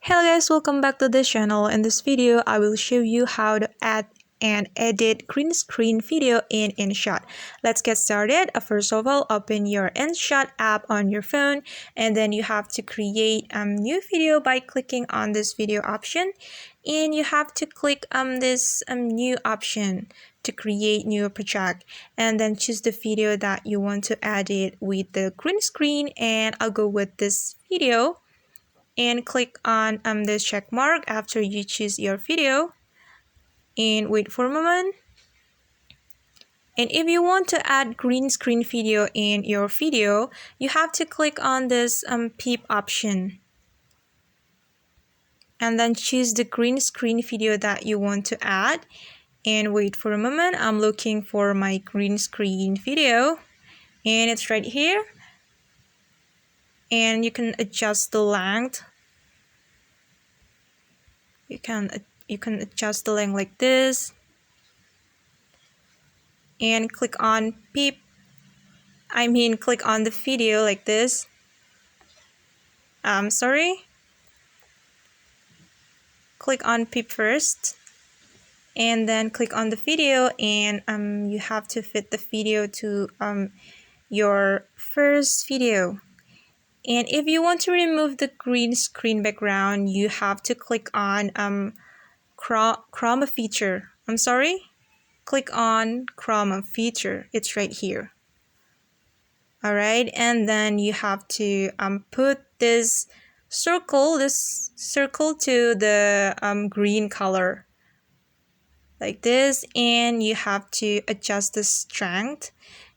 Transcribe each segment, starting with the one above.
Hello guys, welcome back to this channel. In this video, I will show you how to add and edit green screen video in InShot. Let's get started. First of all, open your InShot app on your phone, and then you have to create a new video by clicking on this video option, and you have to click this new option to create new project, and then choose the video that you want to edit with the green screen, and I'll go with this video. And click on this check mark after you choose your video and wait for a moment. And if you want to add green screen video in your video, you have to click on this peep option and then choose the green screen video that you want to add and wait for a moment. I'm looking for my green screen video and it's right here, and you can adjust the length. You can adjust the length like this and click on click on the video like this. Click on peep first and then click on the video, and you have to fit the video to your first video. And if you want to remove the green screen background, you have to click on chroma feature. Click on chroma feature. It's right here. Alright, and then you have to put this circle to the green color like this, and you have to adjust the strength.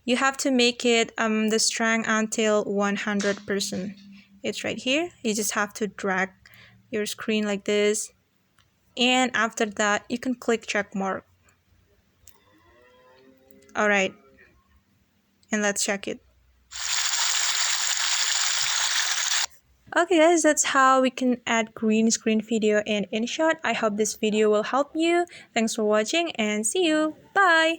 You have to make it the strength until 100%. It's right here. You just have to drag your screen like this, and after that you can click check mark. Alright, and let's check it. Okay guys, that's how we can add green screen video in InShot. I hope this video will help you. Thanks for watching and see you. Bye!